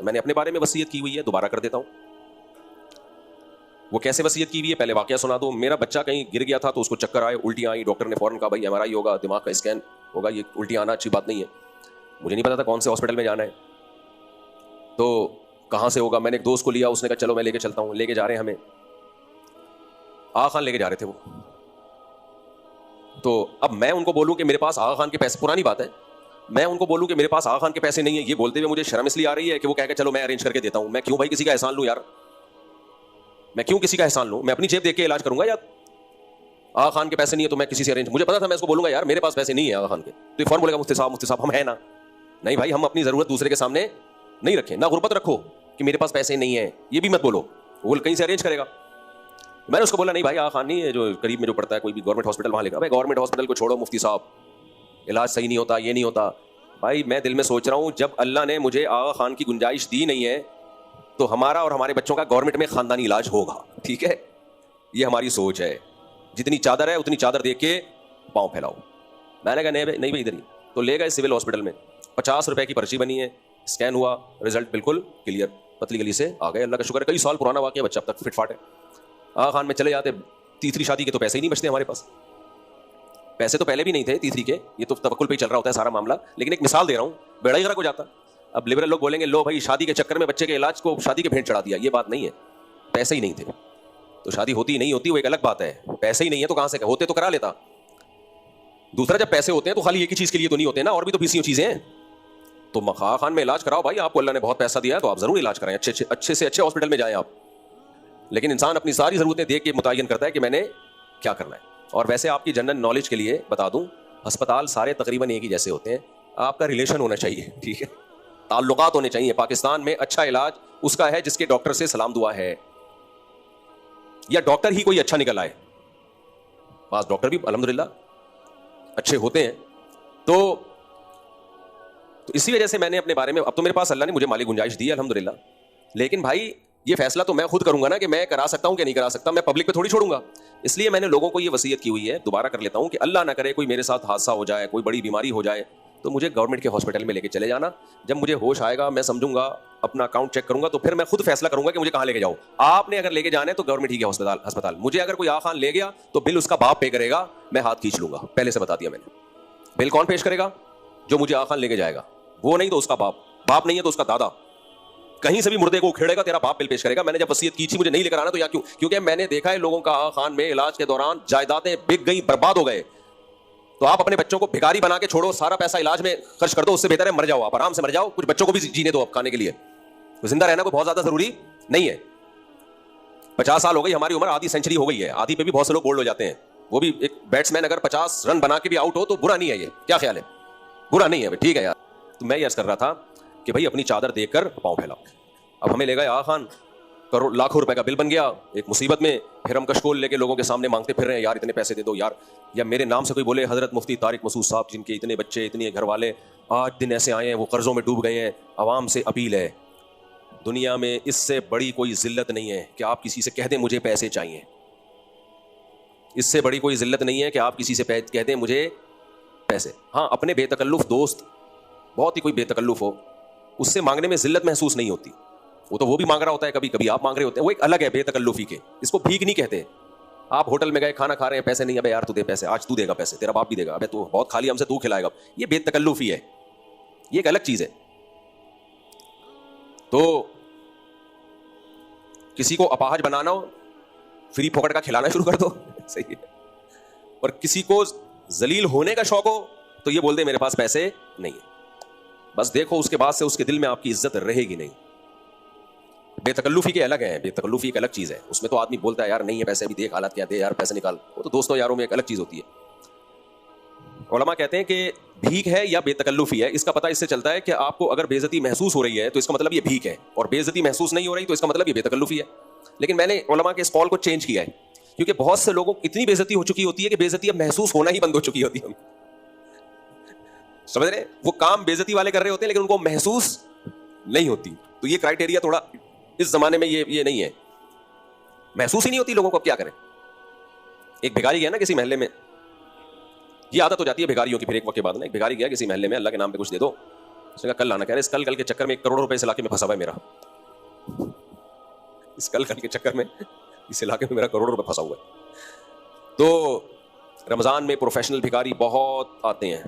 میں نے اپنے بارے میں وصیت کی ہوئی ہے، دوبارہ کر دیتا ہوں. وہ کیسے وصیت کی ہوئی ہے پہلے واقعہ سنا دو. میرا بچہ کہیں گر گیا تھا تو اس کو چکر آئے، الٹیاں آئیں، ڈاکٹر نے فوراً کہا بھائی MRI ہوگا، دماغ کا اسکین ہوگا، یہ الٹیاں آنا اچھی بات نہیں ہے. مجھے نہیں پتا تھا کون سے ہاسپٹل میں جانا ہے، تو کہاں سے ہوگا. میں نے ایک دوست کو لیا، اس نے کہا چلو میں لے کے چلتا ہوں. لے کے جا رہے ہیں ہمیں، آغا خان لے کے جا رہے تھے وہ. تو اب میں ان کو بولوں کہ میرے پاس آغا خان کے پیسے، پرانی بات ہے، میں ان کو بولوں کہ میرے پاس آغا خان کے پیسے نہیں ہیں، یہ بولتے ہوئے مجھے شرم اس لیے آ رہی ہے کہ وہ کہہ کہ چلو میں ارینج کر کے دیتا ہوں. میں کیوں بھائی کسی کا احسان لوں یار، میں کیوں کسی کا احسان لوں؟ میں اپنی جیب دیکھ کے علاج کروں گا. یا آغا خان کے پیسے نہیں ہے تو میں کسی سے ارینج، مجھے پتا تھا میں اس کو بولوں گا یار میرے پاس پیسے نہیں ہیں آغا خان کے، تو یہ فوراً بولے گا مفتی صاحب ہم ہیں نا. نہیں بھائی، ہم اپنی ضرورت دوسرے کے سامنے نہیں رکھیں، نہ غربت رکھو کہ میرے پاس پیسے نہیں ہیں، یہ بھی مت بولو. وہ کہیں سے ارینج کرے گا. میں نے اس کو بولا نہیں بھائی آغا خان نہیں ہے، جو قریب میں جو پڑتا ہے کوئی بھی گورنمنٹ ہاسپٹل وہاں لے گا. بھائی گورنمنٹ ہاسپٹل کو چھوڑو مفتی صاحب، علاج صحیح نہیں ہوتا، یہ نہیں ہوتا. بھائی میں دل میں سوچ رہا ہوں جب اللہ نے مجھے آغا خان کی گنجائش دی نہیں ہے تو ہمارا اور ہمارے بچوں کا گورنمنٹ میں خاندانی علاج ہوگا. ٹھیک ہے، یہ ہماری سوچ ہے. جتنی چادر ہے اتنی چادر دیکھ کے پاؤں پھیلاؤ. میں نے کہا نہیں بھائی ادھر ہی. تو لے گئے سول ہاسپٹل میں، 50 روپے کی پرچی بنی ہے، اسکین ہوا، رزلٹ بالکل کلیئر، پتلی گلی سے آ گئے. اللہ کا شکر ہے، کئی سال پرانا واقعہ، بچہ اب تک فٹ فاٹ ہے. آغا خان میں چلے جاتے، تیسری شادی کے تو پیسے ہی نہیں بچتے ہمارے پاس. پیسے تو پہلے بھی نہیں تھے تیسری کے، یہ تو توکل پہ ہی چل رہا ہوتا ہے سارا معاملہ. لیکن ایک مثال دے رہا ہوں، بیڑا ہی غرق ہو جاتا. اب لبرل لوگ بولیں گے لو بھائی شادی کے چکر میں بچے کے علاج کو شادی کے بھیڑ چڑھا دیا. یہ بات نہیں ہے، پیسے ہی نہیں تھے تو شادی ہوتی ہی نہیں ہوتی، وہ ایک الگ بات ہے. پیسے ہی نہیں ہے تو کہاں سے ہوتے تو کرا لیتا. دوسرا جب پیسے ہوتے ہیں تو خالی ایک ہی چیز کے لیے تو نہیں ہوتے نا، اور بھی تو 20 چیزیں ہیں. تو آغا خان میں علاج کراؤ بھائی، آپ کو اللہ نے بہت پیسہ دیا ہے تو آپ ضرور علاج کرائیں، اچھے سے اچھے ہاسپٹل میں جائیں آپ. لیکن انسان اپنی ساری ضرورتیں دیکھ کے متعین کرتا ہے کہ میں نے کیا کرنا ہے. اور ویسے آپ کی جنرل نالج کے لیے بتا دوں، ہسپتال سارے تقریباً ایک ہی جیسے ہوتے ہیں. آپ کا ریلیشن ہونا چاہیے، ٹھیک ہے، تعلقات ہونے چاہیے. پاکستان میں اچھا علاج اس کا ہے جس کے ڈاکٹر سے سلام دعا ہے، یا ڈاکٹر ہی کوئی اچھا نکل آئے. بعض ڈاکٹر بھی الحمدللہ اچھے ہوتے ہیں. تو اسی وجہ سے میں نے اپنے بارے میں، اب تو میرے پاس اللہ نے مجھے مالی گنجائش دی ہے الحمدللہ، لیکن بھائی یہ فیصلہ تو میں خود کروں گا نا کہ میں کرا سکتا ہوں کہ نہیں کرا سکتا. میں پبلک پہ تھوڑی چھوڑوں گا. اس لیے میں نے لوگوں کو یہ وصیت کی ہوئی ہے، دوبارہ کر لیتا ہوں کہ اللہ نہ کرے کوئی میرے ساتھ حادثہ ہو جائے، کوئی بڑی بیماری ہو جائے تو مجھے گورنمنٹ کے ہاسپٹل میں لے کے چلے جانا. جب مجھے ہوش آئے گا میں سمجھوں گا، اپنا اکاؤنٹ چیک کروں گا، تو پھر میں خود فیصلہ کروں گا کہ مجھے کہاں لے کے جاؤ. آپ نے اگر لے کے جانا ہے تو گورنمنٹ ہی کے ہسپتال. مجھے اگر کوئی آغا خان لے گیا تو بل اس کا باپ پے کرے گا، میں ہاتھ کھینچ لوں گا. پہلے سے بتا دیا میں نے. بل کون پیش کرے گا؟ جو مجھے آغا خان لے کے جائے گا. وہ نہیں تو اس کا باپ نہیں ہے تو اس کا دادا. کہیں سے بھی مردے کو اکھیڑے گا، تیرا باپ بل پیش کرے گا. میں نے جب وصیت کی تھی مجھے نہیں لے کر آنا، تو یا کیوں؟ کیونکہ میں نے دیکھا ہے لوگوں کا آغا خان میں علاج کے دوران جائیدادیں بک گئی، برباد ہو گئے. تو آپ اپنے بچوں کو بھکاری بنا کے چھوڑو، سارا پیسہ علاج میں خرچ کر دو، اس سے بہتر ہے مر جاؤ، آپ آرام سے مر جاؤ. کچھ بچوں کو بھی جینے دو اب کھانے کے لیے. زندہ رہنا کوئی بہت زیادہ ضروری نہیں ہے. 50 سال ہو گئی ہماری عمر، آدھی سینچری ہو گئی ہے، آدھی پہ بھی بہت سے لوگ بولڈ ہو جاتے ہیں. وہ بھی ایک بیٹسمین اگر 50 رن بنا کے بھی آؤٹ ہو تو برا نہیں ہے. یہ کیا خیال ہے؟ برا نہیں ہے، ٹھیک ہے یار. تو میں یہ عرض کر رہا تھا کہ بھائی اپنی چادر دیکھ کر پاؤں پھیلاؤ. اب ہمیں لے گئے آغا خان، کروڑ لاکھوں روپے کا بل بن گیا ایک مصیبت میں. پھر ہم کشکول لے کے لوگوں کے سامنے مانگتے پھر رہے ہیں، یار اتنے پیسے دے دو یار. یا میرے نام سے کوئی بولے حضرت مفتی طارق مسعود صاحب جن کے اتنے بچے، اتنے گھر والے آج دن ایسے آئے ہیں وہ قرضوں میں ڈوب گئے ہیں. عوام سے اپیل ہے، دنیا میں اس سے بڑی کوئی ذلت نہیں ہے کہ آپ کسی سے کہہ دیں مجھے پیسے چاہیے. اس سے بڑی کوئی ذلت نہیں ہے کہ آپ کسی سے کہہ دیں مجھے پیسے. ہاں اپنے بے تکلف دوست، بہت ہی کوئی بے تکلف ہو، اس سے مانگنے میں ذلت محسوس نہیں ہوتی. وہ بھی مانگ رہا ہوتا ہے، کبھی کبھی آپ مانگ رہے ہوتے ہیں، وہ ایک الگ ہے بے تکلفی کے. اس کو بھیک نہیں کہتے. آپ ہوٹل میں گئے کھانا کھا رہے ہیں، پیسے نہیں، ابے یار تو دے پیسے، آج تو دے گا پیسے، تیرا باپ بھی دے گا، ابے تو بہت کھا لیا ہم سے، تو کھلائے گا. یہ بے تکلفی ہے، یہ ایک الگ چیز ہے. تو کسی کو اپاہج بنانا ہو، فری پھوکٹ کا کھلانا شروع کر دو، صحیح ہے. اور کسی کو ذلیل ہونے کا شوق ہو تو یہ بول دے میرے پاس پیسے نہیں ہے. بس دیکھو اس کے بعد سے اس کے دل میں آپ کی عزت رہے گی نہیں. بے تکلفی کے الگ ہیں، بے تکلفی ایک الگ چیز ہے. اس میں تو آدمی بولتا ہے یار نہیں ہے پیسے، بھی دیکھ حالات کیا، دے یار پیسے نکال. وہ تو دوستوں یاروں میں ایک الگ چیز ہوتی ہے. علماء کہتے ہیں کہ بھیک ہے یا بے تکلفی ہے، اس کا پتہ اس سے چلتا ہے کہ آپ کو اگر بے عزتی محسوس ہو رہی ہے تو اس کا مطلب یہ بھیک ہے، اور بے عزتی محسوس نہیں ہو رہی تو اس کا مطلب یہ بے تکلفی ہے. لیکن میں نے علماء کے اس قول کو چینج کیا ہے، کیونکہ بہت سے لوگوں کو اتنی بے عزتی ہو چکی ہوتی ہے کہ بے عزتی اب محسوس ہونا ہی بند ہو چکی ہوتی ہے. سمجھ رہے ہیں؟ وہ کام بے عزتی والے کر رہے ہوتے ہیں لیکن ان کو محسوس نہیں ہوتی. تو یہ کرائٹیریا تھوڑا اس زمانے میں یہ نہیں ہے، محسوس ہی نہیں ہوتی لوگوں کو. اب کیا کریں؟ ایک بھکاری گیا نا کسی محلے میں، یہ عادت ہو جاتی ہے بھکاریوں کی، پھر ایک وقت کے بعد نا ایک بھکاری گیا کسی محلے میں، اللہ کے نام پہ کچھ دے دو. اس نے کہا کل لانا. کہہ رہے اس کل کے چکر میں 1 کروڑ روپے اس علاقے میں پھنسا ہوا ہے میرا. اس کل کے چکر میں اس علاقے میں میرا کروڑ روپے پھنسا ہوا ہے. تو رمضان میں پروفیشنل بھکاری بہت آتے ہیں.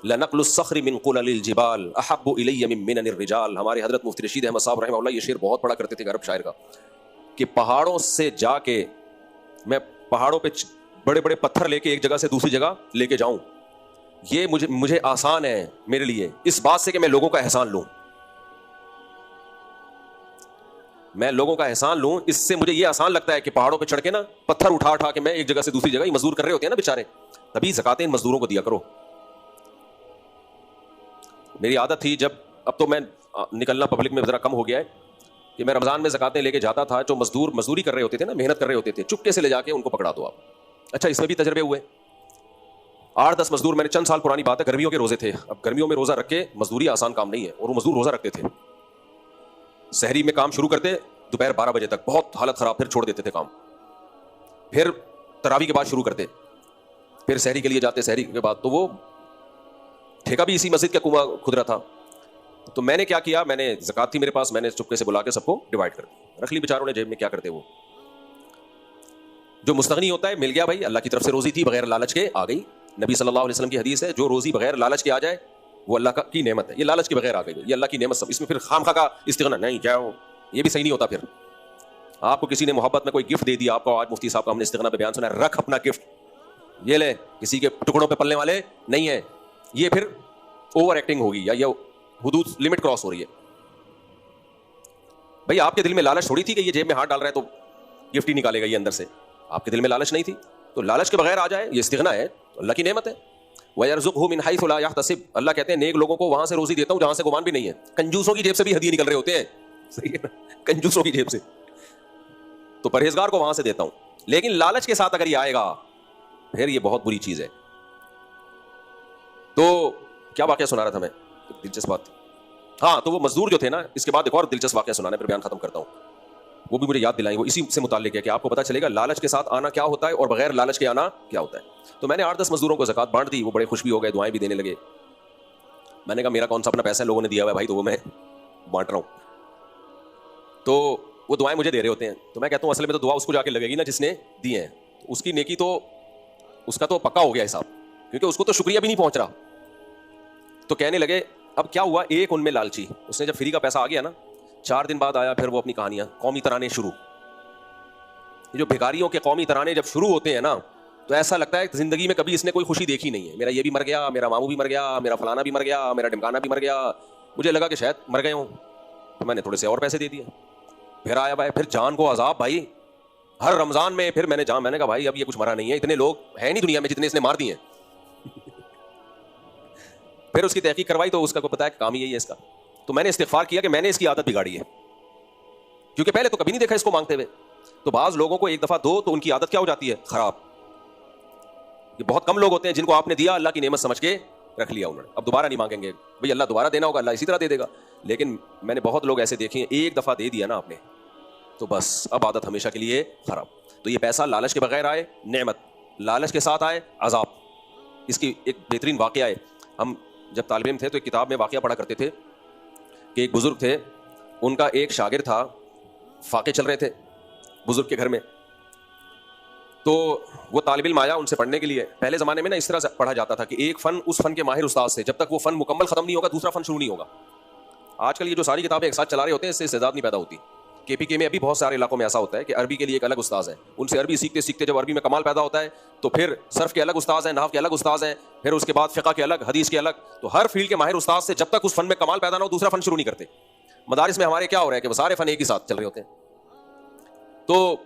لنقل الصخر من قلل الجبال احب الی من منن الرجال. ہمارے حضرت مفتی رشید احمد صاحب رحمہ اللہ یہ شعر بہت پڑھا کرتے تھے عرب شاعر کا, کہ پہاڑوں سے جا کے میں پہاڑوں پہ بڑے بڑے پتھر لے کے ایک جگہ سے دوسری جگہ لے کے جاؤں, یہ مجھے آسان ہے میرے لیے اس بات سے کہ میں لوگوں کا احسان لوں. میں لوگوں کا احسان لوں, اس سے مجھے یہ آسان لگتا ہے کہ پہاڑوں پہ چڑھ کے نا پتھر اٹھا کے میں ایک جگہ سے دوسری جگہ, یہ مزدور کر رہے ہوتے ہیں نا بیچارے, تبھی زکاتیں ان مزدوروں کو دیا کرو. میری عادت تھی جب, اب تو میں نکلنا پبلک میں ذرا کم ہو گیا ہے, کہ میں رمضان میں زکاتیں لے کے جاتا تھا. جو مزدوری کر رہے ہوتے تھے نا, محنت کر رہے ہوتے تھے, چپکے سے لے جا کے ان کو پکڑا دو آپ. اچھا اس میں بھی تجربے ہوئے. 8-10 مزدور, میں نے چند سال پرانی بات ہے, گرمیوں کے روزے تھے. اب گرمیوں میں روزہ رکھ کے مزدوری آسان کام نہیں ہے, اور وہ مزدور روزہ رکھتے تھے. سحری میں کام شروع کرتے دوپہر 12 بجے تک, بہت حالت خراب, پھر چھوڑ دیتے تھے کام. پھر تراویح کے بعد شروع کرتے, پھر سحری کے لیے جاتے, سحری کے بعد. تو وہ ٹھیکہ بھی اسی مسجد کا کنواں کھدرا تھا. تو میں نے کیا کیا, میں نے زکات تھی میرے پاس, میں نے چپکے سے بلا کے سب کو ڈیوائڈ کر دیا, رکھ لی بیچاروں نے جیب میں. کیا کرتے وہ جو مستغنی ہوتا ہے, مل گیا بھائی, اللہ کی طرف سے روزی تھی, بغیر لالچ کے آ گئی. نبی صلی اللہ علیہ وسلم کی حدیث ہے, جو روزی بغیر لالچ کے آ جائے وہ اللہ کی نعمت ہے. یہ لالچ کے بغیر آ گئی, یہ اللہ کی نعمت. سب اس میں پھر خامخواہ کا استغنا نہیں, جاؤ, یہ بھی صحیح نہیں ہوتا. پھر آپ کو کسی نے محبت میں کوئی گفٹ دے دیا, آپ کو, آج مفتی صاحب کا ہم نے استغنا پہ بیان سنا ہے, رکھ اپنا گفٹ, یہ لے, کسی کے ٹکڑوں پہ پلنے والے نہیں ہیں. یہ پھر اوور ایکٹنگ ہوگی, یا یہ حدود لمٹ کراس ہو رہی ہے. بھائی آپ کے دل میں لالچ تھوڑی تھی کہ یہ جیب میں ہاتھ ڈال رہا ہے تو گفٹ ہی نکالے گا یہ اندر سے. آپ کے دل میں لالچ نہیں تھی, تو لالچ کے بغیر آ جائے, یہ استغنا ہے, تو اللہ کی نعمت ہے. وَيَرْزُقْهُ مِنْ حَيْثُ لَا يَحْتَسِبْ. اللہ کہتے ہیں نیک لوگوں کو وہاں سے روزی دیتا ہوں جہاں سے گمان بھی نہیں ہے. کنجوسوں کی جیب سے بھی ہدیے نکل رہے ہوتے ہیں, صحیح ہے نا, کنجوسوں کی جیب سے. تو پرہیزگار کو وہاں سے دیتا ہوں. لیکن لالچ کے ساتھ اگر یہ آئے گا پھر یہ بہت بری چیز ہے. تو کیا واقعہ سنا رہا تھا میں, دلچسپ بات. ہاں, تو وہ مزدور جو تھے نا, اس کے بعد ایک اور دلچسپ واقعہ سنانا ہے, پھر بیان ختم کرتا ہوں. وہ بھی مجھے یاد دلائیں, وہ اسی سے متعلق ہے کہ آپ کو پتا چلے گا لالچ کے ساتھ آنا کیا ہوتا ہے اور بغیر لالچ کے آنا کیا ہوتا ہے. تو میں نے 8-10 مزدوروں کو زکات بانٹ دی, وہ بڑے خوش بھی ہو گئے, دعائیں بھی دینے لگے. میں نے کہا میرا کون سا اپنا پیسہ لوگوں نے دیا ہوا ہے بھائی, تو وہ میں بانٹ رہا ہوں. تو وہ دعائیں مجھے دے رہے ہوتے ہیں, تو میں کہتا ہوں اصل میں تو دعا اس کو جا کے لگے گی نا جس نے دی ہیں, اس کی نیکی تو اس کا تو پکا ہو گیا حساب, کیونکہ اس کو تو شکریہ بھی نہیں پہنچ رہا. تو کہنے لگے اب کیا ہوا, ایک ان میں لالچی, اس نے جب فری کا پیسہ آ گیا نا, 4 دن بعد آیا, پھر وہ اپنی کہانیاں, قومی ترانے شروع. یہ جو بھکاریوں کے قومی ترانے جب شروع ہوتے ہیں نا, تو ایسا لگتا ہے کہ زندگی میں کبھی اس نے کوئی خوشی دیکھی نہیں ہے. میرا یہ بھی مر گیا, میرا ماموں بھی مر گیا, میرا فلانا بھی مر گیا, میرا ڈمکانا بھی مر گیا. مجھے لگا کہ شاید مر گئے ہوں, تو میں نے تھوڑے سے اور پیسے دے دیے. پھر آیا بھائی, پھر جان کو عذاب بھائی, ہر رمضان میں. پھر میں نے کہا بھائی اب یہ کچھ مرا نہیں ہے, اتنے لوگ ہیں نہیں دنیا میں جتنے اس نے مار دیے ہیں. پھر اس کی تحقیق کروائی تو اس کا کو پتا ہے کہ کام ہی یہی ہے اس کا. تو میں نے استغفار کیا کہ میں نے اس کی عادت بگاڑی ہے, کیونکہ پہلے تو کبھی نہیں دیکھا اس کو مانگتے ہوئے. تو بعض لوگوں کو ایک دفعہ دو تو ان کی عادت کیا ہو جاتی ہے, خراب. یہ بہت کم لوگ ہوتے ہیں جن کو آپ نے دیا, اللہ کی نعمت سمجھ کے رکھ لیا انہوں نے, اب دوبارہ نہیں مانگیں گے. بھئی اللہ دوبارہ دینا ہوگا, اللہ اسی طرح دے دے گا. لیکن میں نے بہت لوگ ایسے دیکھے ہیں, ایک دفعہ دے دیا نا آپ نے تو بس اب عادت ہمیشہ کے لیے خراب. تو یہ پیسہ لالچ کے بغیر آئے نعمت, لالچ کے ساتھ آئے عذاب. اس کی ایک بہترین واقعہ ہے. ہم جب طالب علم تھے تو ایک کتاب میں واقعہ پڑھا کرتے تھے کہ ایک بزرگ تھے, ان کا ایک شاگرد تھا, فاقے چل رہے تھے بزرگ کے گھر میں. تو وہ طالب علم آیا ان سے پڑھنے کے لیے. پہلے زمانے میں نا اس طرح سے پڑھا جاتا تھا کہ ایک فن اس فن کے ماہر استاد سے, جب تک وہ فن مکمل ختم نہیں ہوگا دوسرا فن شروع نہیں ہوگا. آج کل یہ جو ساری کتابیں ایک ساتھ چلا رہے ہوتے ہیں, اس سے استعداد نہیں پیدا ہوتی. کے پی کے میں ابھی بہت سارے علاقوں میں ایسا ہوتا ہے کہ عربی کے لیے ایک الگ استاذ ہے, ان سے عربی سیکھتے سیکھتے جب عربی میں کمال پیدا ہوتا ہے تو پھر صرف کے الگ استاذ ہیں, نحو کے الگ استاذ ہیں, پھر اس کے بعد فقہ کے الگ, حدیث کے الگ. تو ہر فیلڈ کے ماہر استاذ سے جب تک اس فن میں کمال پیدا نہ ہو دوسرا فن شروع نہیں کرتے. مدارس میں ہمارے کیا ہو رہا ہے کہ وہ سارے فن ایک ہی ساتھ چل رہے ہوتے ہیں. تو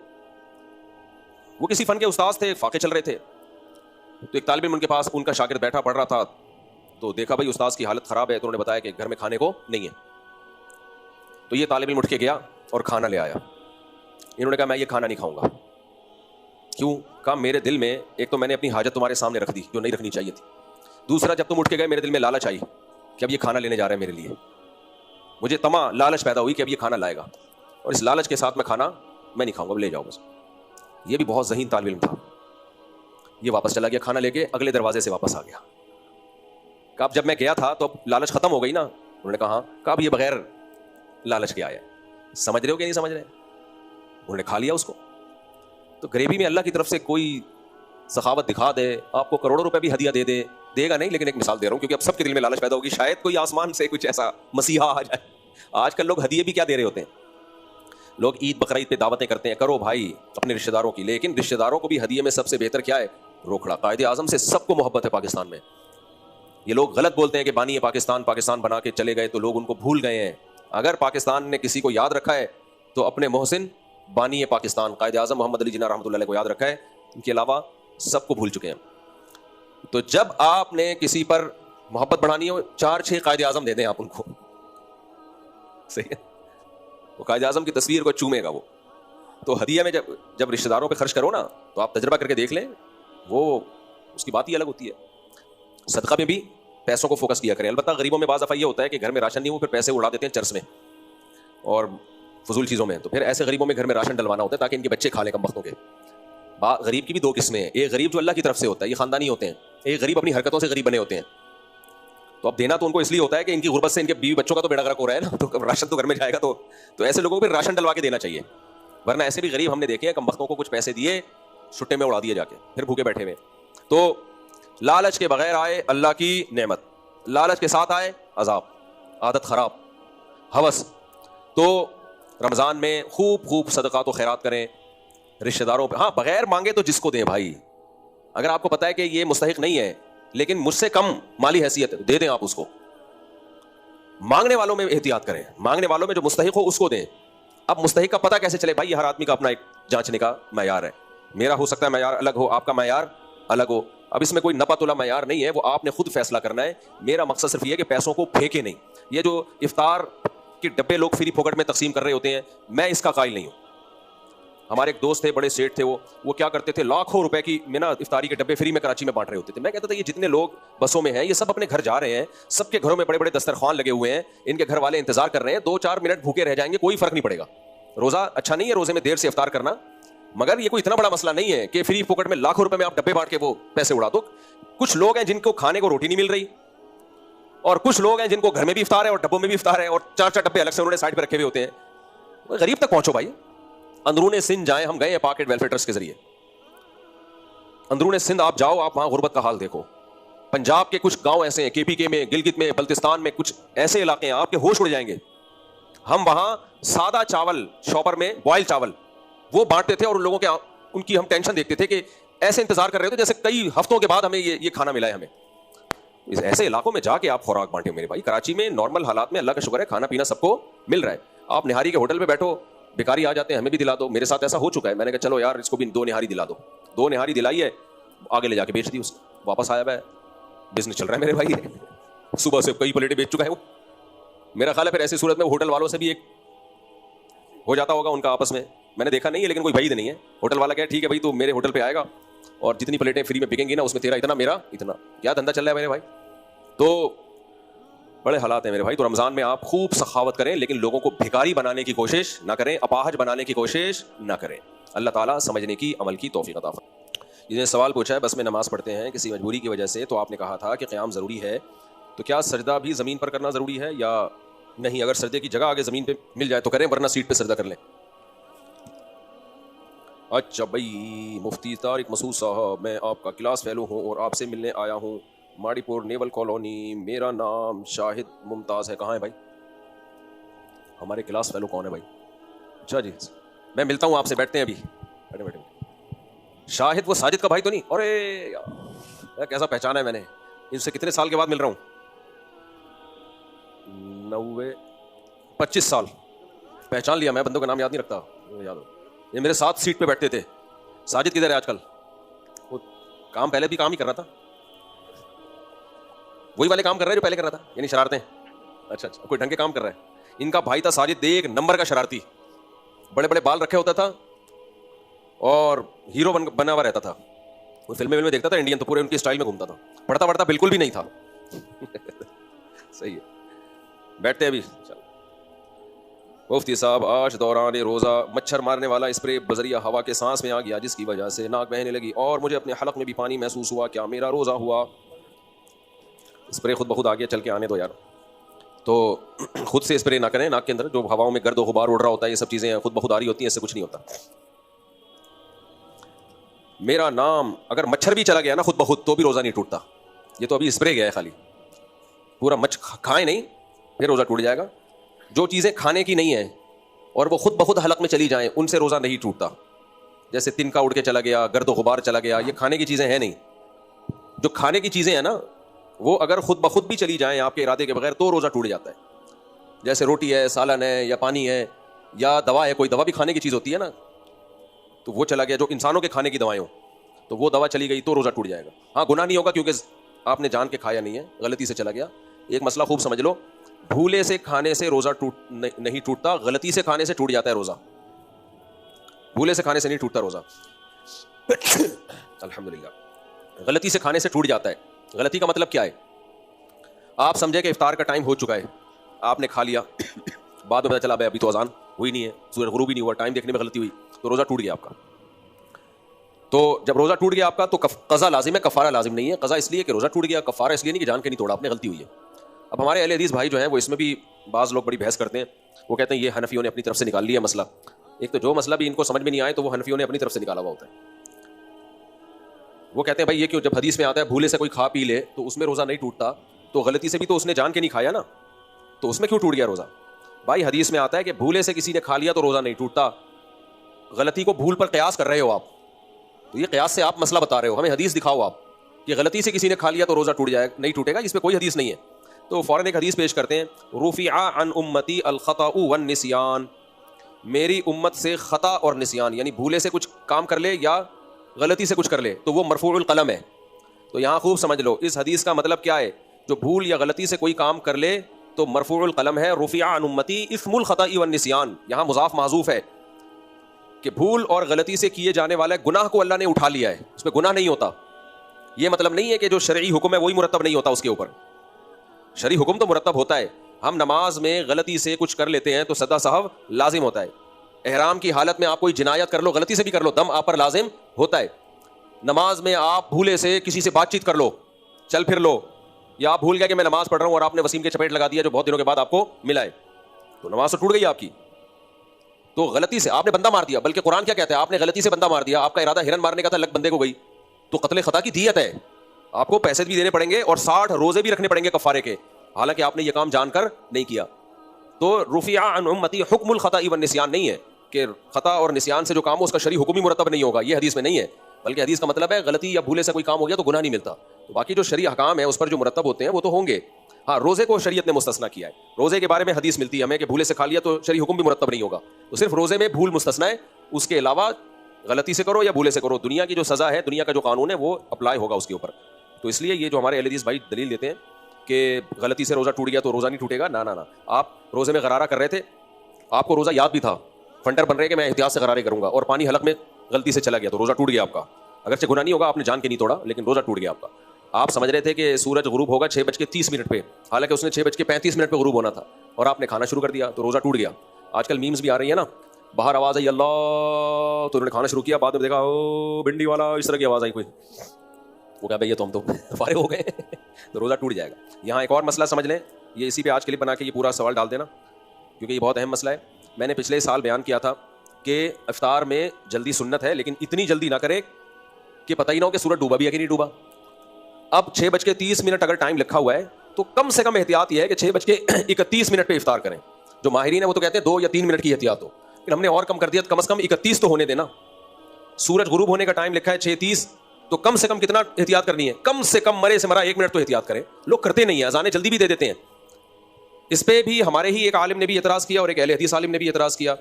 وہ کسی فن کے استاذ تھے, فاقے چل رہے تھے. تو ایک طالب علم ان کے پاس, ان کا شاگرد بیٹھا پڑھ رہا تھا, تو دیکھا بھائی استاذ کی حالت خراب ہے, تو انہوں نے بتایا کہ گھر میں کھانے کو نہیں ہے. تو یہ طالب علم اٹھ کے گیا اور کھانا لے آیا. انہوں نے کہا میں یہ کھانا نہیں کھاؤں گا. کیوں؟ کہا میرے دل میں ایک تو میں نے اپنی حاجت تمہارے سامنے رکھ دی جو نہیں رکھنی چاہیے تھی. دوسرا جب تم اٹھ کے گئے میرے دل میں لالچ آئی کہ اب یہ کھانا لینے جا رہے ہیں میرے لیے. مجھے طمع, لالچ پیدا ہوئی کہ اب یہ کھانا لائے گا, اور اس لالچ کے ساتھ میں کھانا میں نہیں کھاؤں گا, لے جاؤ بس. یہ بھی بہت ذہین طالب علم تھا. یہ واپس چلا گیا کھانا لے کے, اگلے دروازے سے واپس آ گیا. کہا اب جب میں گیا تھا تو اب لالچ ختم ہو گئی نا. انہوں نے کہا ہاں. کہا اب یہ بغیر لالچ کے آیا. سمجھ رہے ہو کہ نہیں سمجھ رہے؟ انہوں نے کھا لیا اس کو. تو غریبی میں اللہ کی طرف سے کوئی سخاوت دکھا دے, آپ کو کروڑوں روپے بھی ہدیہ دے گا نہیں, لیکن ایک مثال دے رہا ہوں کیونکہ اب سب کے دل میں لالچ پیدا ہوگی, شاید کوئی آسمان سے کچھ ایسا مسیحا آ جائے. آج کل لوگ ہدیے بھی کیا دے رہے ہوتے ہیں, لوگ عید بقرعید پہ دعوتیں کرتے ہیں, کرو بھائی اپنے رشتہ داروں کی, لیکن رشتہ داروں کو بھی ہدیے میں سب سے بہتر کیا ہے؟ روکھڑا. قائد اعظم سے سب کو محبت ہے پاکستان میں. یہ لوگ غلط بولتے ہیں کہ بانی پاکستان بنا کے چلے گئے تو لوگ ان کو بھول گئے ہیں. اگر پاکستان نے کسی کو یاد رکھا ہے تو اپنے محسن بانی پاکستان قائد اعظم محمد علی جناح رحمۃ اللہ علیہ کو یاد رکھا ہے, ان کے علاوہ سب کو بھول چکے ہیں. تو جب آپ نے کسی پر محبت بڑھانی ہو, 4-6 قائد اعظم دے دیں آپ ان کو, صحیح ہے, وہ قائد اعظم کی تصویر کو چومے گا وہ. تو ہدیہ میں جب رشتہ داروں پہ خرچ کرو نا تو آپ تجربہ کر کے دیکھ لیں, وہ اس کی بات ہی الگ ہوتی ہے. صدقہ میں بھی پیسوں کو فوکس کیا کریں. البتہ غریبوں میں بعض دفعہ یہ ہوتا ہے کہ گھر میں راشن نہیں ہو, پھر پیسے اڑا دیتے ہیں چرس میں اور فضول چیزوں میں. تو پھر ایسے غریبوں میں گھر میں راشن ڈلوانا ہوتا ہے تاکہ ان کے بچے کھا لیں کم وقتوں کے. غریب کی بھی 2 قسمیں ہیں, ایک غریب جو اللہ کی طرف سے ہوتا ہے, یہ خاندانی ہوتے ہیں, ایک غریب اپنی حرکتوں سے غریب بنے ہوتے ہیں. تو اب دینا تو ان کو اس لیے ہوتا ہے کہ ان کی غربت سے ان کے بیوی بچوں کا تو بیڑا غرق ہو رہا ہے نا, تو راشن تو گھر میں جائے گا. تو ایسے لوگوں کو پھر راشن ڈلوا کے دینا چاہیے, ورنہ ایسے بھی غریب ہم نے دیکھے ہیں کم وقتوں کو کچھ پیسے دیے, چھٹے میں اڑا دیے جا کے, پھر بھوکے بیٹھے ہوئے. تو لالچ کے بغیر آئے اللہ کی نعمت, لالچ کے ساتھ آئے عذاب, عادت خراب, ہوس. تو رمضان میں خوب صدقات و خیرات کریں رشتہ داروں پہ. ہاں بغیر مانگے تو جس کو دیں بھائی. اگر آپ کو پتا ہے کہ یہ مستحق نہیں ہے لیکن مجھ سے کم مالی حیثیت ہے, دے دیں آپ اس کو. مانگنے والوں میں احتیاط کریں, مانگنے والوں میں جو مستحق ہو اس کو دیں. اب مستحق کا پتہ کیسے چلے بھائی؟ یہ ہر آدمی کا اپنا ایک جانچنے کا معیار ہے. میرا ہو سکتا ہے معیار الگ ہو, آپ کا معیار الگ ہو. اب اس میں کوئی نپا تلا معیار نہیں ہے, وہ آپ نے خود فیصلہ کرنا ہے. میرا مقصد صرف یہ ہے کہ پیسوں کو پھینکے نہیں. یہ جو افطار کے ڈبے لوگ فری پھوکٹ میں تقسیم کر رہے ہوتے ہیں, میں اس کا قائل نہیں ہوں. ہمارے ایک دوست تھے, بڑے سیٹ تھے, وہ کیا کرتے تھے, لاکھوں روپے کی افطاری کے ڈبے فری میں کراچی میں بانٹ رہے ہوتے تھے. میں کہتا تھا یہ جتنے لوگ بسوں میں ہیں یہ سب اپنے گھر جا رہے ہیں, سب کے گھروں میں بڑے بڑے دسترخوان لگے ہوئے ہیں, ان کے گھر والے انتظار کر رہے ہیں, 2-4 منٹ بھوکے رہ جائیں گے, کوئی فرق نہیں پڑے گا. روزہ اچھا نہیں ہے روزے میں دیر سے افطار کرنا, مگر یہ کوئی اتنا بڑا مسئلہ نہیں ہے کہ فری پھوکٹ میں لاکھوں روپے میں آپ ڈبے بانٹ کے وہ پیسے اڑا دو. کچھ لوگ ہیں جن کو کھانے کو روٹی نہیں مل رہی, اور کچھ لوگ ہیں جن کو گھر میں بھی افطار ہے اور ڈبوں میں بھی افطار ہے, اور 4 ڈبے الگ سے انہوں نے سائڈ پہ رکھے ہوئے ہوتے ہیں. غریب تک پہنچو بھائی. اندرون سندھ جائیں, ہم گئے ہیں پاکٹ ویلفیئر ٹرسٹ کے ذریعے. اندرون سندھ آپ جاؤ, آپ وہاں غربت کا حال دیکھو. پنجاب کے کچھ گاؤں ایسے ہیں, KPK میں, گلگت میں, بلتستان میں, کچھ ایسے علاقے ہیں آپ کے ہوش اڑ جائیں گے. ہم وہاں سادہ چاول شاپر میں بوائل چاول وہ بانٹتے تھے, اور ان لوگوں کے ان کی ہم ٹینشن دیکھتے تھے کہ ایسے انتظار کر رہے تھے جیسے کئی ہفتوں کے بعد ہمیں یہ کھانا ملا ہے. ہمیں ایسے علاقوں میں جا کے آپ خوراک بانٹے میرے بھائی. کراچی میں نارمل حالات میں اللہ کا شکر ہے کھانا پینا سب کو مل رہا ہے. آپ نہاری کے ہوٹل پہ بیٹھو, بھکاری آ جاتے ہیں, ہمیں بھی دلا دو. میرے ساتھ ایسا ہو چکا ہے, میں نے کہا چلو یار اس کو بھی 2 نہاری دلا دو. 2 نہاری دلائی ہے, آگے لے جا کے بیچ دی, اس واپس آیا ہے, بزنس چل رہا ہے میرے بھائی. صبح سے کئی پلیٹیں بیچ چکا ہے وہ. میرا خیال ہے پھر ایسی صورت میں ہوٹل والوں سے بھی ایک ہو جاتا ہوگا ان کا آپس میں نے دیکھا نہیں ہے لیکن کوئی بعید نہیں ہے. ہوٹل والا کہے ٹھیک ہے بھائی تو میرے ہوٹل پہ آئے گا اور جتنی پلیٹیں فری میں بکیں گی نا اس میں تیرا اتنا, میرا اتنا. کیا دھندا چل رہا ہے میرے بھائی؟ تو بڑے حالات ہیں میرے بھائی. تو رمضان میں آپ خوب سخاوت کریں, لیکن لوگوں کو بھکاری بنانے کی کوشش نہ کریں, اپاہج بنانے کی کوشش نہ کریں. اللہ تعالیٰ سمجھنے کی, عمل کی توفیق عطا فرمائے. جس نے سوال پوچھا ہے بس میں نماز پڑھتے ہیں کسی مجبوری کی وجہ سے, تو آپ نے کہا تھا کہ قیام ضروری ہے, تو کیا سجدہ بھی زمین پر کرنا ضروری ہے یا نہیں؟ اگر سجدے کی جگہ آگے زمین پہ مل جائے تو کریں, ورنہ سیٹ پہ سجدہ کر لیں. اچھا بھائی, مفتی طارق مسعود صاحب, میں آپ کا کلاس فیلو ہوں اور آپ سے ملنے آیا ہوں, ماڑی پور نیول کالونی. میرا نام شاہد ممتاز ہے. کہاں ہے بھائی ہمارے کلاس فیلو کون ہے بھائی؟ اچھا جی, میں ملتا ہوں آپ سے, بیٹھتے ہیں ابھی. بیٹھے. شاہد وہ ساجد کا بھائی تو نہیں؟ ارے یار کیسا پہچانا ہے میں نے, ان سے کتنے سال کے بعد مل رہا ہوں؟ 25 سال. پہچان لیا, میں بندوں کا نام یاد نہیں رکھتا. یاد ہو, یہ میرے ساتھ سیٹ پہ بیٹھتے تھے. ساجد کدھر ہے آج کل؟ وہ کام پہلے بھی کام ہی کر رہا تھا, وہی والے کام کر رہا ہے جو پہلے کر رہا تھا, یعنی شرارتیں. اچھا کوئی ڈھنگ کے کام کر رہا ہے. ان کا بھائی تھا ساجد, 1 نمبر کا شرارتی, بڑے بڑے بال رکھے ہوتا تھا اور ہیرو بنا ہوا رہتا تھا. وہ فلمیں میں دیکھتا تھا انڈین, تو پورے ان کی اسٹائل میں گھومتا تھا. پڑھتا پڑھتا بالکل بھی نہیں تھا. صحیح ہے, بیٹھتے ابھی. مفتی صاحب, آج دوران روزہ مچھر مارنے والا اسپرے بذریعہ ہوا کے سانس میں آ گیا, جس کی وجہ سے ناک بہنے لگی اور مجھے اپنے حلق میں بھی پانی محسوس ہوا, کیا میرا روزہ ہوا؟ اسپرے خود بخود آگے چل کے آنے دو یار. تو خود سے اسپرے نہ کریں ناک کے اندر, جو ہواؤں میں گرد و غبار اڑ رہا ہوتا ہے, یہ سب چیزیں خود بخود آ رہی ہوتی ہیں, اس سے کچھ نہیں ہوتا. میرا نام اگر مچھر بھی چلا گیا نا خود بخود تو بھی روزہ نہیں ٹوٹتا. یہ تو ابھی اسپرے گیا ہے خالی, پورا کھائیں نہیں پھر روزہ ٹوٹ جائے گا. جو چیزیں کھانے کی نہیں ہیں اور وہ خود بخود حلق میں چلی جائیں ان سے روزہ نہیں ٹوٹتا. جیسے تنکا اڑ کے چلا گیا, گرد و غبار چلا گیا, یہ کھانے کی چیزیں ہیں نہیں. جو کھانے کی چیزیں ہیں نا وہ اگر خود بخود بھی چلی جائیں آپ کے ارادے کے بغیر تو روزہ ٹوٹ جاتا ہے. جیسے روٹی ہے, سالن ہے, یا پانی ہے, یا دوا ہے, کوئی دوا بھی کھانے کی چیز ہوتی ہے نا, تو وہ چلا گیا. جو انسانوں کے کھانے کی دوائیں ہوں تو وہ دوا چلی گئی تو روزہ ٹوٹ جائے گا. ہاں گناہ نہیں ہوگا کیونکہ آپ نے جان کے کھایا نہیں ہے, غلطی سے چلا گیا. ایک مسئلہ خوب سمجھ لو, بھولے سے کھانے سے روزہ نہیں ٹوٹتا, غلطی سے کھانے سے ٹوٹ جاتا ہے روزہ. بھولے سے کھانے سے نہیں ٹوٹتا روزہ, الحمدللہ. غلطی سے کھانے سے ٹوٹ جاتا ہے. غلطی کا مطلب کیا ہے؟ آپ سمجھے کہ افطار کا ٹائم ہو چکا ہے, آپ نے کھا لیا, بعد میں پتہ چلا بھائی ابھی تو اذان ہوئی نہیں ہے, سورج غروب ہی نہیں ہوا, ٹائم دیکھنے میں غلطی ہوئی, تو روزہ ٹوٹ گیا آپ کا. تو جب روزہ ٹوٹ گیا آپ کا تو قضا لازم ہے, کفارہ لازم نہیں ہے. قضا اس لیے کہ روزہ ٹوٹ گیا, کفارہ اس لیے نہیں کہ جان کے نہیں توڑا آپ نے, غلطی ہوئی ہے. اب ہمارے اہل حدیث بھائی جو ہیں وہ اس میں بھی بعض لوگ بڑی بحث کرتے ہیں. وہ کہتے ہیں یہ حنفیوں نے اپنی طرف سے نکال لیا مسئلہ. ایک تو جو مسئلہ بھی ان کو سمجھ میں نہیں آئے تو وہ حنفیوں نے اپنی طرف سے نکالا ہوا ہوتا ہے. وہ کہتے ہیں بھائی یہ کیوں, جب حدیث میں آتا ہے بھولے سے کوئی کھا پی لے تو اس میں روزہ نہیں ٹوٹتا, تو غلطی سے بھی تو اس نے جان کے نہیں کھایا نا, تو اس میں کیوں ٹوٹ گیا روزہ؟ بھائی حدیث میں آتا ہے کہ بھولے سے کسی نے کھا لیا تو روزہ نہیں ٹوٹتا. غلطی کو بھول پر قیاس کر رہے ہو آپ, تو یہ قیاس سے آپ مسئلہ بتا رہے ہو. ہمیں حدیث دکھاؤ آپ کہ غلطی سے کسی نے کھا لیا تو روزہ ٹوٹ جائے, نہیں ٹوٹے گا, اس پہ کوئی حدیث نہیں ہے. تو فوراً ایک حدیث پیش کرتے ہیں, رفع عن امتی الخطأ والنسیان, میری امت سے خطا اور نسیان یعنی بھولے سے کچھ کام کر لے یا غلطی سے کچھ کر لے تو وہ مرفوع القلم ہے. تو یہاں خوب سمجھ لو اس حدیث کا مطلب کیا ہے. جو بھول یا غلطی سے کوئی کام کر لے تو مرفوع القلم ہے. رفع عن امتی اسم الخطأ والنسیان, یہاں مضاف محذوف ہے کہ بھول اور غلطی سے کیے جانے والے گناہ کو اللہ نے اٹھا لیا ہے, اس پہ گناہ نہیں ہوتا. یہ مطلب نہیں ہے کہ جو شرعی حکم ہے وہی مرتب نہیں ہوتا اس کے اوپر. شرعی حکم تو مرتب ہوتا ہے. ہم نماز میں غلطی سے کچھ کر لیتے ہیں تو سدا صاحب لازم ہوتا ہے. احرام کی حالت میں آپ کوئی جنایت کر لو, غلطی سے بھی کر لو, دم آپ پر لازم ہوتا ہے. نماز میں آپ بھولے سے کسی سے بات چیت کر لو, چل پھر لو, یا آپ بھول گیا کہ میں نماز پڑھ رہا ہوں اور آپ نے وسیم کے چپیٹ لگا دیا جو بہت دنوں کے بعد آپ کو ملا ہے, تو نماز تو ٹوٹ گئی آپ کی. تو غلطی سے آپ نے بندہ مار دیا, بلکہ قرآن کیا کہتا ہے, آپ نے غلطی سے بندہ مار دیا, آپ کا ارادہ ہرن مارنے کا تھا, لگ بندے کو گئی, تو قتل خطا کی دیت ہے. آپ کو پیسے بھی دینے پڑیں گے اور 60 روزے بھی رکھنے پڑیں گے کفارے کے, حالانکہ آپ نے یہ کام جان کر نہیں کیا. تو رفع عن امتی حکم الخطأ والنسیان نہیں ہے کہ خطا اور نسیان سے جو کام ہو اس کا شرعی حکم ہی مرتب نہیں ہوگا, یہ حدیث میں نہیں ہے. بلکہ حدیث کا مطلب ہے غلطی یا بھولے سے کوئی کام ہو گیا تو گناہ نہیں ملتا. تو باقی جو شرعی احکام ہے اس پر جو مرتب ہوتے ہیں وہ تو ہوں گے. ہاں روزے کو شریعت نے مستثنا کیا ہے, روزے کے بارے میں حدیث ملتی ہے ہمیں کہ بھولے سے کھا لیا تو شرعی حکم بھی مرتب نہیں ہوگا. تو صرف روزے میں بھول مستثنا ہے, اس کے علاوہ غلطی سے کرو یا بھولے سے کرو, دنیا کی جو سزا ہے, دنیا کا جو قانون ہے وہ اپلائی ہوگا اس کے اوپر. تو اس لیے یہ جو ہمارے اہل حدیث بھائی دلیل دیتے ہیں کہ غلطی سے روزہ ٹوٹ گیا تو روزہ نہیں ٹوٹے گا, نہ. آپ روزے میں غرارہ کر رہے تھے, آپ کو روزہ یاد بھی تھا, فنڈر بن رہے کہ میں احتیاط سے غرارے کروں گا, اور پانی حلق میں غلطی سے چلا گیا تو روزہ ٹوٹ گیا آپ کا. اگرچہ گناہ نہیں ہوگا, آپ نے جان کے نہیں توڑا, لیکن روزہ ٹوٹ گیا آپ کا. آپ سمجھ رہے تھے کہ سورج غروب ہوگا 6:30 پہ, حالانکہ اس نے 6:35 پہ غروب ہونا تھا, اور آپ نے کھانا شروع کر دیا تو روزہ ٹوٹ گیا. آج کل میمز بھی آ رہی ہیں نا, باہر آواز آئی اللہ تو انہوں نے کھانا شروع کیا, بعد میں دیکھا او بھنڈی والا, اس طرح کی آواز آئی کوئی, وہ کہا بھائی یہ تو ہم تو فارغ ہو گئے, تو روزہ ٹوٹ جائے گا. یہاں ایک اور مسئلہ سمجھ لیں, یہ اسی پہ آج کلپ بنا کے یہ پورا سوال ڈال دینا کیونکہ یہ بہت اہم مسئلہ ہے. میں نے پچھلے سال بیان کیا تھا کہ افطار میں جلدی سنت ہے, لیکن اتنی جلدی نہ کرے کہ پتہ ہی نہ ہو کہ سورج ڈوبا بھی ہے کہ نہیں ڈوبا. اب 6:30 اگر ٹائم لکھا ہوا ہے تو کم سے کم احتیاط یہ ہے کہ 6:31 پہ افطار کریں. جو ماہرین ہیں وہ تو کہتے ہیں 2 یا 3 منٹ کی احتیاط ہو, لیکن ہم نے اور کم کر دیا, کم از کم 31 تو ہونے دینا. سورج غروب ہونے کا ٹائم لکھا ہے 6:30, تو کم سے کم کتنا احتیاط کرنی ہے, کم سے کم مرے سے مرا 1 منٹ تو احتیاط کریں. لوگ کرتے نہیں ہیں, اذانیں جلدی بھی دے دیتے ہیں. اس پہ بھی ہمارے ہی ایک عالم نے بھی اعتراض کیا اور ایک اہل حدیث عالم نے بھی اعتراض کیا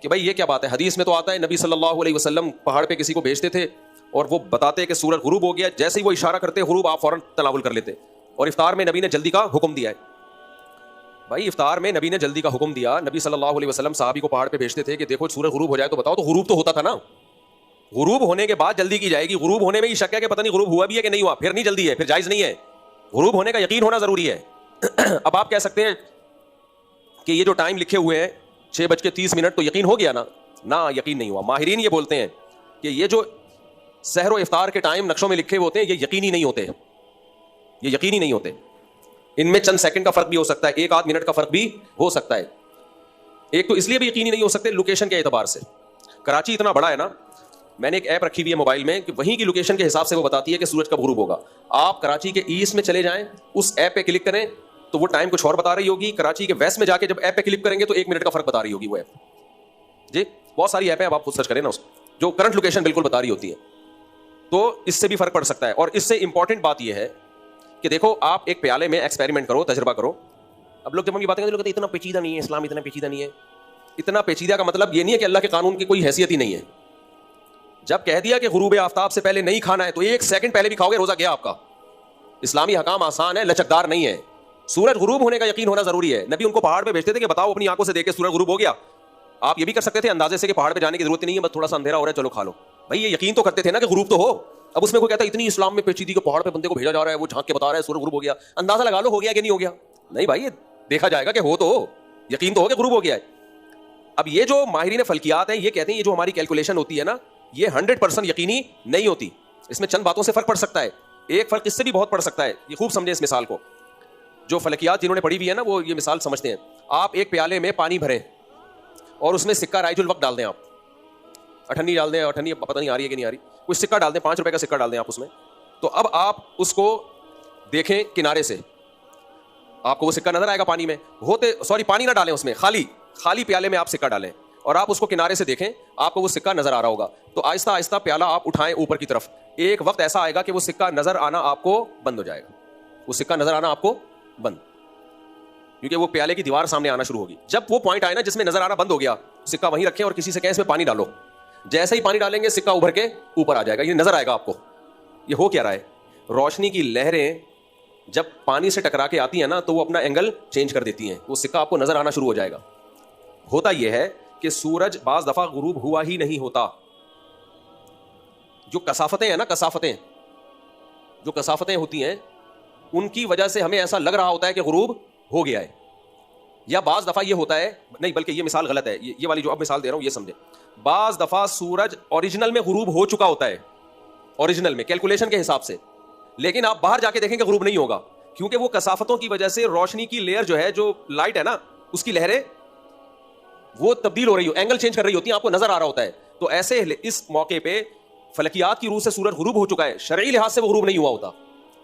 کہ بھائی یہ کیا بات ہے, حدیث میں تو آتا ہے نبی صلی اللہ علیہ وسلم پہاڑ پہ کسی کو بھیجتے تھے اور وہ بتاتے کہ سورج غروب ہو گیا, جیسے ہی وہ اشارہ کرتے غروب آپ فوراً تناول کر لیتے, اور افطار میں نبی نے جلدی کا حکم دیا ہے. بھائی افطار میں نبی نے جلدی کا حکم دیا, نبی صلی اللہ علیہ وسلم صحابی کو پہاڑ پہ بھیجتے تھے کہ دیکھو سورج غروب ہو جائے تو بتاؤ, تو غروب تو ہوتا تھا نا. غروب ہونے کے بعد جلدی کی جائے گی, غروب ہونے میں ہی شک ہے کہ پتہ نہیں غروب ہوا بھی ہے کہ نہیں ہوا, پھر نہیں جلدی ہے, پھر جائز نہیں ہے. غروب ہونے کا یقین ہونا ضروری ہے. اب آپ کہہ سکتے ہیں کہ یہ جو ٹائم لکھے ہوئے ہیں 6:30 تو یقین ہو گیا نا, نہ یقین نہیں ہوا. ماہرین یہ بولتے ہیں کہ یہ جو سحر و افطار کے ٹائم نقشوں میں لکھے ہوتے ہیں یہ یقینی نہیں ہوتے, یہ یقینی نہیں ہوتے. ان میں چند سیکنڈ کا فرق بھی ہو سکتا ہے, 1 آدھ منٹ کا فرق بھی ہو سکتا ہے. ایک تو اس لیے بھی یقینی نہیں ہو سکتے لوکیشن کے اعتبار سے. کراچی اتنا بڑا ہے نا, میں نے ایک ایپ رکھی ہوئی ہے موبائل میں کہ وہیں کی لوکیشن کے حساب سے وہ بتاتی ہے کہ سورج کب غروب ہوگا. آپ کراچی کے ایسٹ میں چلے جائیں, اس ایپ پہ کلک کریں تو وہ ٹائم کچھ اور بتا رہی ہوگی. کراچی کے ویسٹ میں جا کے جب ایپ پہ کلک کریں گے تو 1 منٹ کا فرق بتا رہی ہوگی وہ ایپ. جی بہت ساری ایپ ہیں, اب آپ خود سرچ کریں نا, اس جو کرنٹ لوکیشن بالکل بتا رہی ہوتی ہے. تو اس سے بھی فرق پڑ سکتا ہے. اور اس سے امپورٹنٹ بات یہ ہے کہ دیکھو آپ ایک پیالے میں ایکسپیریمنٹ کرو, تجربہ کرو. اب لوگ جب ہم یہ باتیں کرتے ہیں اتنا پیچیدہ نہیں ہے اسلام, اتنا پیچیدہ نہیں ہے. اتنا پیچیدہ کا مطلب یہ نہیں ہے کہ اللہ کے قانون کی کوئی حیثیت ہی نہیں ہے. جب کہہ دیا کہ غروب آفتاب سے پہلے نہیں کھانا ہے تو 1 سیکنڈ پہلے بھی کھاؤ گے روزہ گیا آپ کا. اسلامی حکام آسان ہے, لچکدار نہیں ہے. سورج غروب ہونے کا یقین ہونا ضروری ہے. نبی ان کو پہاڑ پہ بھیجتے تھے کہ بتاؤ اپنی آنکھوں سے دیکھ کے سورج غروب ہو گیا. آپ یہ بھی کر سکتے تھے اندازے سے کہ پہاڑ پہ جانے کی ضرورت نہیں ہے, بس تھوڑا سا اندھیرا ہو رہا ہے چلو کھا لو. بھائی یہ یقین تو کرتے تھے نا کہ غروب تو ہو. اب اس میں کوئی کہتا ہے اتنی اسلام میں پیچیدگی کہ پہاڑ پہ بندے کو بھیجا جا رہا ہے, وہ جھانک کے بتا رہا ہے سورج غروب ہو گیا. اندازہ لگا لو ہو گیا کہ نہیں ہو گیا. نہیں بھائی یہ دیکھا جائے گا کہ ہو تو ہو, یقین تو ہو کہ غروب ہو گیا ہے. اب یہ جو ماہرین فلکیات ہیں یہ کہتے ہیں یہ جو ہماری کیلکولیشن ہوتی ہے نا یہ 100% یقینی نہیں ہوتی. اس میں چند باتوں سے فرق پڑ سکتا ہے. ایک فرق اس سے بھی بہت پڑ سکتا ہے. یہ خوب سمجھیں اس مثال کو. جو فلکیات جنہوں نے پڑھی ہوئی ہے نا وہ یہ مثال سمجھتے ہیں. آپ ایک پیالے میں پانی بھریں اور اس میں سکہ رائج الوقت ڈال دیں. آپ اٹھنی ڈال دیں, اٹھنی پتہ نہیں آ رہی ہے کہ نہیں آ رہی, کوئی سکہ ڈال دیں, 5 روپے کا سکہ ڈال دیں آپ اس میں. تو اب آپ اس کو دیکھیں کنارے سے, آپ کو وہ سکہ نظر آئے گا پانی میں ہوتے, سوری پانی نہ ڈالیں اس میں, خالی پیالے میں آپ سکہ ڈالیں اور آپ اس کو کنارے سے دیکھیں, آپ کو وہ سکہ نظر آ رہا ہوگا. تو آہستہ آہستہ پیالہ آپ اٹھائیں اوپر کی طرف. ایک وقت ایسا آئے گا کہ وہ سکہ نظر آنا آپ کو بند ہو جائے گا. وہ سکہ نظر آنا آپ کو بند, کیونکہ وہ پیالے کی دیوار سامنے آنا شروع ہوگی. جب وہ پوائنٹ آئے نا جس میں نظر آنا بند ہو گیا, سکہ وہیں رکھیں اور کسی سے کہیں اس میں پانی ڈالو. جیسے ہی پانی ڈالیں گے سکہ ابھر کے اوپر آ جائے گا, یہ نظر آئے گا آپ کو. یہ ہو کیا رہا ہے, روشنی کی لہریں جب پانی سے ٹکرا کے آتی ہیں نا تو وہ اپنا اینگل چینج کر دیتی ہیں, وہ سکہ آپ کو نظر آنا شروع ہو جائے گا. ہوتا یہ ہے کہ سورج بعض دفعہ غروب ہوا ہی نہیں ہوتا. جو کثافتیں ہیں نا, جو کثافتیں ہوتی ہیں ان کی وجہ سے ہمیں ایسا لگ رہا ہوتا ہے کہ غروب ہو گیا ہے. یا بعض دفعہ یہ ہوتا ہے, نہیں بلکہ یہ مثال غلط ہے, یہ والی جو اب مثال دے رہا ہوں یہ سمجھیں. بعض دفعہ سورج اوریجنل میں غروب ہو چکا ہوتا ہے, اوریجنل میں کیلکولیشن کے حساب سے, لیکن آپ باہر جا کے دیکھیں کہ غروب نہیں ہوگا, کیونکہ وہ کثافتوں کی وجہ سے روشنی کی لیئر جو ہے, جو لائٹ ہے نا اس کی لہریں وہ تبدیل ہو رہی ہو, اینگل چینج کر رہی ہوتی ہیں, آپ کو نظر آ رہا ہوتا ہے. تو ایسے اس موقع پہ فلکیات کی روح سے سورج غروب ہو چکا ہے, شرعی لحاظ سے وہ غروب نہیں ہوا ہوتا.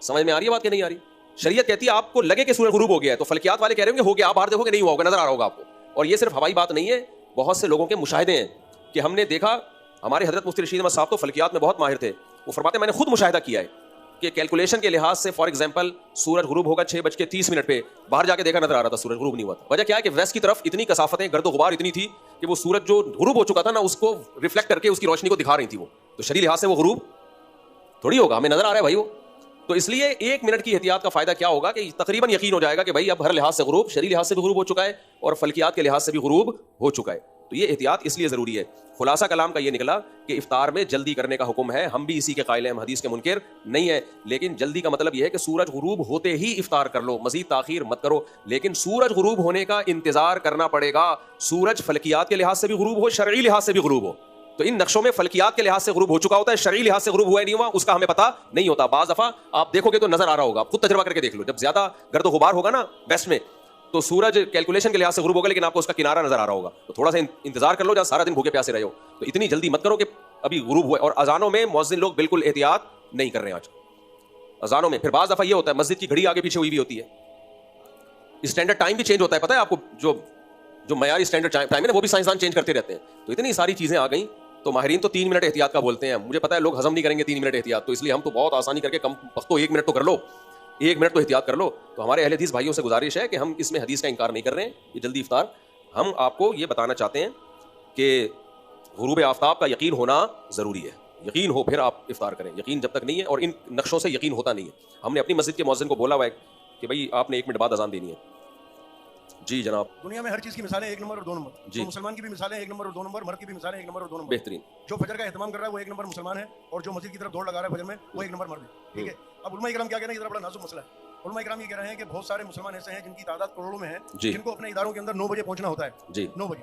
سمجھ میں آ رہی ہے بات کہ نہیں آ رہی؟ شریعت کہتی ہے آپ کو لگے کہ سورج غروب ہو گیا ہے, تو فلکیات والے کہہ رہے ہوں گے ہو گیا, آپ باہر دیکھو گے نہیں ہوا ہوگا, نظر آ رہا ہوگا آپ کو. اور یہ صرف ہوائی بات نہیں ہے, بہت سے لوگوں کے مشاہدے ہیں کہ ہم نے دیکھا. ہمارے حضرت مفتی رشید احمد صاحب تو فلکیات میں بہت ماہر تھے, وہ فرماتے ہیں میں نے خود مشاہدہ کیا ہے کہ کیلکولیشن کے لحاظ سے فار ایگزامپل سورج غروب ہوگا 6:30 پہ, باہر جا کے دیکھا نظر آ رہا تھا سورج غروب نہیں ہوا تھا. وجہ کیا ہے کہ ویسٹ کی طرف اتنی کثافتیں, گرد و غبار اتنی تھی کہ وہ سورج جو غروب ہو چکا تھا نا اس کو ریفلیکٹ کر کے اس کی روشنی کو دکھا رہی تھی. وہ تو شرعی لحاظ سے وہ غروب تھوڑی ہوگا, ہمیں نظر آ رہا ہے بھائی وہ. تو اس لیے 1 منٹ کی احتیاط کا فائدہ کیا ہوگا کہ تقریباً یقین ہو جائے گا کہ بھائی اب ہر لحاظ سے غروب, شرعی لحاظ سے بھی غروب ہو چکا ہے اور فلکیات کے لحاظ سے بھی غروب ہو چکا ہے. تو یہ احتیاط اس لیے ضروری ہے. خلاصہ کلام کا یہ نکلا کہ افطار میں جلدی کرنے کا حکم ہے, ہم بھی اسی کے قائل ہیں, ہم حدیث کے منکر نہیں ہے. لیکن جلدی کا مطلب یہ ہے کہ سورج غروب ہوتے ہی افطار کر لو, مزید تاخیر مت کرو. لیکن سورج غروب ہونے کا انتظار کرنا پڑے گا. سورج فلکیات کے لحاظ سے بھی غروب ہو, شرعی لحاظ سے بھی غروب ہو. تو ان نقشوں میں فلکیات کے لحاظ سے غروب ہو چکا ہوتا ہے, شرعی لحاظ سے غروب ہوا نہیں ہوا اس کا ہمیں پتہ نہیں ہوتا. بعض دفعہ آپ دیکھو گے تو نظر آ رہا ہوگا, خود تجربہ کر کے دیکھ لو. جب زیادہ گرد و غبار ہوگا نا ویسٹ میں تو سورج کیلکولیشن کے لحاظ سے غروب ہوگا, لیکن آپ کو اس کا کنارہ نظر آ رہا ہوگا. تو تھوڑا سا انتظار کر لو, جہاں سارا دن بھوکے پیاسے رہے ہو. تو اتنی جلدی مت کرو کہ ابھی غروب ہوا. اور اذانوں میں مؤذن لوگ بالکل احتیاط نہیں کر رہے ہیں آج اذانوں میں. پھر بعض دفعہ یہ ہوتا ہے مسجد کی گھڑی آگے پیچھے ہوئی بھی ہوتی ہے, اسٹینڈرڈ ٹائم بھی چینج ہوتا ہے. پتہ ہے آپ کو جو معیاری اسٹینڈرڈ ٹائم ہے نا وہ بھی سائنسدان چینج کرتے رہتے ہیں. تو اتنی ساری چیزیں آ گئیں. تو ماہرین تو 3 منٹ احتیاط کا بولتے ہیں. مجھے پتا ہے لوگ ہضم نہیں کریں گے 3 منٹ احتیاط, تو اس لیے ہم تو بہت آسانی کر کے کم وقت 1 منٹ تو کر لو, 1 منٹ تو احتیاط کر لو. تو ہمارے اہل حدیث بھائیوں سے گزارش ہے کہ ہم اس میں حدیث کا انکار نہیں کر رہے ہیں. یہ جلدی افطار ہم آپ کو یہ بتانا چاہتے ہیں کہ غروب آفتاب کا یقین ہونا ضروری ہے. یقین ہو پھر آپ افطار کریں, یقین جب تک نہیں ہے, اور ان نقشوں سے یقین ہوتا نہیں ہے. ہم نے اپنی مسجد کے مؤذن کو بولا ہوا ہے کہ بھائی آپ نے 1 منٹ بعد اذان دینی ہے. جی جناب. دنیا میں ہر چیز کی مثالیں 1 نمبر اور 2 نمبر. جی. تو مسلمان کی بھی مثالیں 1 نمبر اور 2 نمبر, مرد کی بھی مثالیں 1 نمبر اور 2 نمبر. بہترین. جو فجر کا اہتمام کر رہا ہے وہ 1 نمبر مسلمان ہے, اور جو مسجد کی طرف دوڑ لگا رہا ہے فجر میں وہ 1 نمبر مرد ہے. ٹھیک ہے. اب علماء کرام کیا کہہ رہے ہیں, یہ ذرا بڑا نازک مسئلہ ہے. علماء کرام یہ کہہ رہے ہیں کہ بہت سارے مسلمان ایسے ہیں جن کی تعداد کروڑوں میں ہے, جن کو اپنے اداروں کے اندر 9 بجے پہنچنا ہوتا ہے. 9 بجے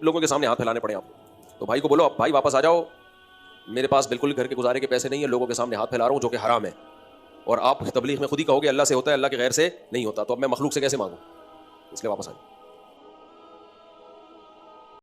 لوگوں کے سامنے ہاتھ پھیلانے پڑے آپ کو؟ تو بھائی کو بولو اب بھائی واپس آ جاؤ, میرے پاس بالکل گھر کے گزارے کے پیسے نہیں ہیں, لوگوں کے سامنے ہاتھ پھیلا رہا ہوں جو کہ حرام ہے, اور آپ تبلیغ میں خود ہی کہو گے اللہ سے ہوتا ہے, اللہ کے غیر سے نہیں ہوتا, تو اب میں مخلوق سے کیسے مانگوں؟ اس لیے واپس آ جاؤ.